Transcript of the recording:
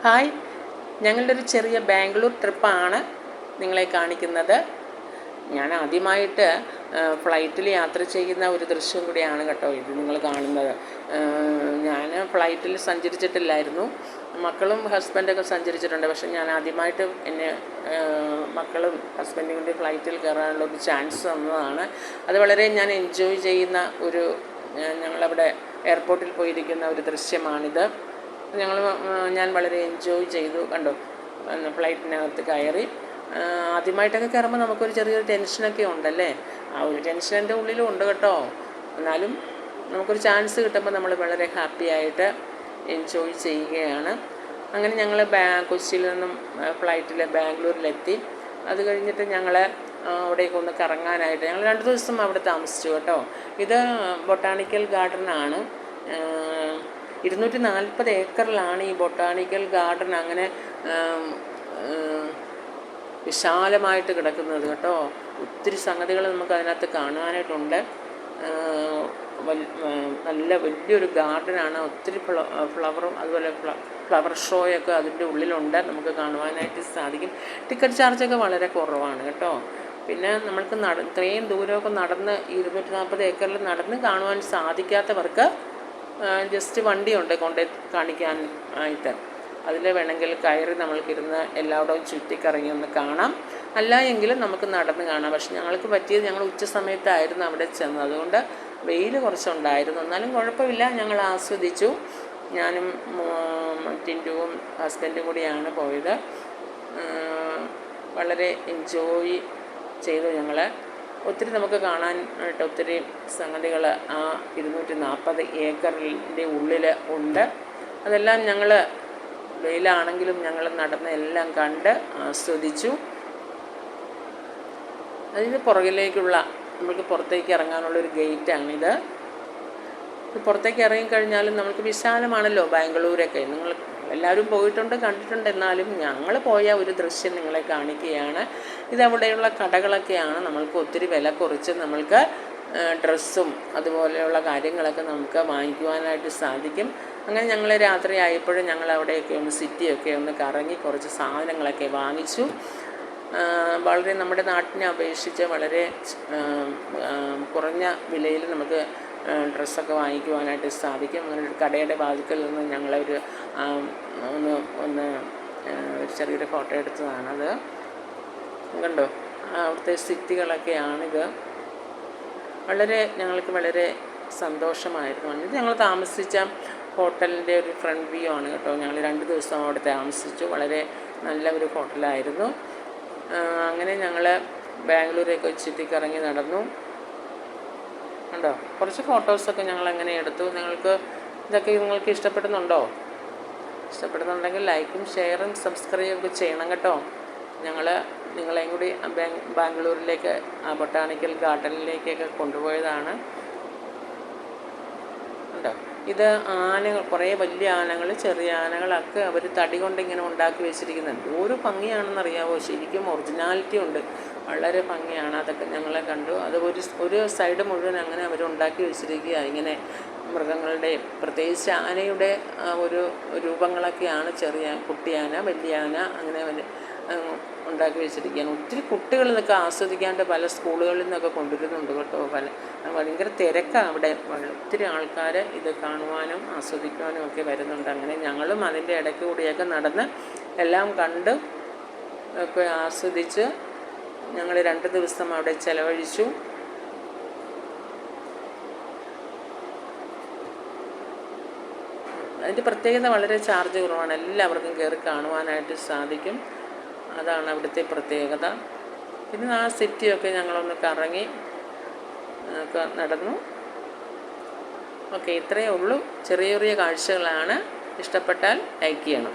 Hi, ഞങ്ങളുടെ ഒരു ചെറിയ ബാംഗ്ലൂർ ട്രിപ്പാണ് നിങ്ങളെ കാണിക്കുന്നത്. ഞാൻ ആദ്യമായിട്ട് ഫ്ലൈറ്റിൽ യാത്ര ചെയ്യുന്ന ഒരു ദൃശ്യം കൂടിയാണ് കേട്ടോ ഇത് നിങ്ങൾ കാണുന്നത്. ഞാൻ ഫ്ലൈറ്റിൽ സഞ്ചരിച്ചിട്ടില്ലായിരുന്നു. മക്കളും ഹസ്ബൻഡൊക്കെ സഞ്ചരിച്ചിട്ടുണ്ട്. പക്ഷേ ഞാൻ ആദ്യമായിട്ട് മക്കളും ഹസ്ബൻഡും കൂടി ഫ്ലൈറ്റിൽ കയറാനുള്ള ഒരു ചാൻസ് തന്നതാണ്. അത് വളരെ ഞാൻ എൻജോയ് ചെയ്യുന്ന ഞങ്ങളവിടെ എയർപോർട്ടിൽ പോയിരിക്കുന്ന ഒരു ദൃശ്യമാണിത്. ഞാൻ വളരെ എൻജോയ് ചെയ്തു. കണ്ടോ, ഫ്ലൈറ്റിനകത്ത് കയറി. ആദ്യമായിട്ടൊക്കെ കയറുമ്പോൾ നമുക്കൊരു ചെറിയൊരു ടെൻഷനൊക്കെ ഉണ്ടല്ലേ. ആ ഒരു ടെൻഷൻ എൻ്റെ ഉള്ളിലും ഉണ്ട് കേട്ടോ. എന്നാലും നമുക്കൊരു ചാൻസ് കിട്ടുമ്പോൾ നമ്മൾ വളരെ ഹാപ്പി ആയിട്ട് എൻജോയ് ചെയ്യുകയാണ്. അങ്ങനെ ഞങ്ങൾ കൊച്ചിയിൽ നിന്നും ഫ്ലൈറ്റിൽ ബാംഗ്ലൂരിലെത്തി. അത് കഴിഞ്ഞിട്ട് ഞങ്ങൾ അവിടേക്ക് ഒന്ന് കറങ്ങാനായിട്ട് ഞങ്ങൾ 2 ദിവസം അവിടെ താമസിച്ചു കേട്ടോ. ഇത് ബൊട്ടാണിക്കൽ ഗാർഡനാണ്. 240 ഏക്കറിലാണ് ഈ ബൊട്ടാണിക്കൽ ഗാർഡൻ അങ്ങനെ വിശാലമായിട്ട് കിടക്കുന്നത് കേട്ടോ. ഒത്തിരി സംഗതികൾ നമുക്ക് അതിനകത്ത് കാണാനായിട്ടുണ്ട്. നല്ല വലിയൊരു ഗാർഡനാണ്. ഒത്തിരി ഫ്ലവറും അതുപോലെ ഫ്ലവർ ഷോയൊക്കെ അതിൻ്റെ ഉള്ളിലുണ്ട്, നമുക്ക് കാണുവാനായിട്ട് സാധിക്കും. ടിക്കറ്റ് ചാർജൊക്കെ വളരെ കുറവാണ് കേട്ടോ. പിന്നെ നമ്മൾക്ക് ഇത്രയും ദൂരമൊക്കെ നടന്ന് 240 ഏക്കറിൽ നടന്ന് കാണുവാൻ സാധിക്കാത്തവർക്ക് ജസ്റ്റ് വണ്ടിയുണ്ട് കൊണ്ട് കാണിക്കാൻ ആയിട്ട്. അതിൽ വേണമെങ്കിൽ കയറി നമ്മൾക്കിരുന്ന് എല്ലായിടവും ചുറ്റിക്കറങ്ങി ഒന്ന് കാണാം. അല്ല എങ്കിലും നമുക്ക് നടന്ന് കാണാം. പക്ഷെ ഞങ്ങൾക്ക് പറ്റിയത് ഞങ്ങൾ ഉച്ച സമയത്തായിരുന്നു അവിടെ ചെന്നത്. അതുകൊണ്ട് വെയിൽ കുറച്ചുണ്ടായിരുന്നു. എന്നാലും കുഴപ്പമില്ല, ഞങ്ങൾ ആസ്വദിച്ചു. ഞാനും ടിൻറ്റുവും ഹസ്ബൻഡും കൂടിയാണ് പോയത്. വളരെ എൻജോയ് ചെയ്തു ഞങ്ങൾ. ഒത്തിരി നമുക്ക് കാണാനായിട്ട് ഒത്തിരി സംഗതികൾ ആ 240 ഏക്കറിൻ്റെ ഉള്ളിൽ ഉണ്ട്. അതെല്ലാം ഞങ്ങൾ വെയിലാണെങ്കിലും ഞങ്ങൾ നടന്ന് എല്ലാം കണ്ട് ആസ്വദിച്ചു. അതിന് പുറകിലേക്കുള്ള നമുക്ക് പുറത്തേക്ക് ഇറങ്ങാനുള്ളൊരു ഗേറ്റാണിത്. പുറത്തേക്ക് ഇറങ്ങിക്കഴിഞ്ഞാലും നമുക്ക് വിശാലമാണല്ലോ ബാംഗ്ലൂരൊക്കെ. നിങ്ങൾ എല്ലാവരും പോയിട്ടുണ്ട്, കണ്ടിട്ടുണ്ട്. എന്നാലും ഞങ്ങൾ പോയ ഒരു ദൃശ്യം നിങ്ങളെ കാണിക്കുകയാണ്. ഇതവിടെയുള്ള കടകളൊക്കെയാണ്. നമ്മൾക്ക് ഒത്തിരി വില കുറച്ച് നമ്മൾക്ക് ഡ്രസ്സും അതുപോലെയുള്ള കാര്യങ്ങളൊക്കെ നമുക്ക് വാങ്ങിക്കുവാനായിട്ട് സാധിക്കും. അങ്ങനെ ഞങ്ങൾ രാത്രി ആയപ്പോഴും ഞങ്ങൾ അവിടെയൊക്കെ ഒന്ന് സിറ്റിയൊക്കെ ഒന്ന് കറങ്ങി കുറച്ച് സാധനങ്ങളൊക്കെ വാങ്ങിച്ചു. വളരെ നമ്മുടെ നാട്ടിനെ അപേക്ഷിച്ച് വളരെ കുറഞ്ഞ വിലയിൽ നമുക്ക് ഡ്രസ്സൊക്കെ വാങ്ങിക്കുവാനായിട്ട് സാധിക്കും. അങ്ങനെ ഒരു കടയുടെ വാതിക്കൽ നിന്ന് ഞങ്ങളൊരു ഒരു ചെറിയൊരു ഫോട്ടോ എടുത്തതാണത്. കണ്ടോ, അവിടുത്തെ സിറ്റികളൊക്കെയാണിത്. ഞങ്ങൾക്ക് വളരെ സന്തോഷമായിരുന്നു. ഇത് ഞങ്ങൾ താമസിച്ച ഹോട്ടലിൻ്റെ ഒരു ഫ്രണ്ട് വ്യൂ ആണ് കേട്ടോ. ഞങ്ങൾ 2 ദിവസം അവിടെ താമസിച്ചു. വളരെ നല്ല ഒരു ഹോട്ടലായിരുന്നു. അങ്ങനെ ഞങ്ങൾ ബാംഗ്ലൂരൊക്കെ ചുറ്റിക്കറങ്ങി നടന്നു. കണ്ടോ, കുറച്ച് ഫോട്ടോസൊക്കെ ഞങ്ങൾ അങ്ങനെ എടുത്തു. നിങ്ങൾക്ക് ഇഷ്ടപ്പെടുന്നുണ്ടോ? ഇഷ്ടപ്പെടുന്നുണ്ടെങ്കിൽ ലൈക്കും ഷെയറും സബ്സ്ക്രൈബും ഒക്കെ ചെയ്യണം കേട്ടോ. നിങ്ങളെയും കൂടി ബാംഗ്ലൂരിലേക്ക് ആ ബൊട്ടാണിക്കൽ ഗാർഡനിലേക്കൊക്കെ കൊണ്ടുപോയതാണ്. കണ്ടോ, ഇത് ആനകൾ, കുറേ വലിയ ആനകൾ, ചെറിയ ആനകളൊക്കെ അവർ തടി കൊണ്ട് ഇങ്ങനെ ഉണ്ടാക്കി വെച്ചിരിക്കുന്നുണ്ട്. ഒരു ഭംഗിയാണെന്നറിയാവോ, ശരിക്കും ഒറിജിനാലിറ്റി ഉണ്ട്. വളരെ ഭംഗിയാണ്. അതൊക്കെ ഞങ്ങളെ കണ്ടു. അത് ഒരു സൈഡ് മുഴുവൻ അങ്ങനെ അവരുണ്ടാക്കി വെച്ചിരിക്കുക. ഇങ്ങനെ മൃഗങ്ങളുടെ, പ്രത്യേകിച്ച് ആനയുടെ ഒരു രൂപങ്ങളൊക്കെയാണ്. ചെറിയ കുട്ടിയാന, വലിയ ആന, അങ്ങനെ ഉണ്ടാക്കി വെച്ചിരിക്കുകയാണ്. ഒത്തിരി കുട്ടികൾ ഇതൊക്കെ ആസ്വദിക്കാണ്ട് പല സ്കൂളുകളിൽ നിന്നൊക്കെ കൊണ്ടുവരുന്നുണ്ട് കേട്ടോ. ഭയങ്കര തിരക്കാണ് അവിടെ. ഒത്തിരി ആൾക്കാർ ഇത് കാണുവാനും ആസ്വദിക്കുവാനും ഒക്കെ വരുന്നുണ്ട്. അങ്ങനെ ഞങ്ങളും അതിൻ്റെ ഇടയ്ക്ക് കൂടിയൊക്കെ നടന്ന് എല്ലാം കണ്ട് ഒക്കെ ആസ്വദിച്ച് ഞങ്ങൾ 2 ദിവസം അവിടെ ചിലവഴിച്ചു. അതിൻ്റെ പ്രത്യേകത വളരെ ചാർജ് കുറവാണ്. എല്ലാവർക്കും കയറി കാണുവാനായിട്ട് സാധിക്കും. അതാണ് അവിടുത്തെ പ്രത്യേകത. പിന്നെ ആ സിറ്റിയൊക്കെ ഞങ്ങളൊന്ന് കറങ്ങി ഒക്കെ നടന്നു. ഓക്കെ, ഇത്രയേ ഉള്ളൂ. ചെറിയ ചെറിയ കാഴ്ചകളാണ്. ഇഷ്ടപ്പെട്ടാൽ ലൈക്ക് ചെയ്യണം.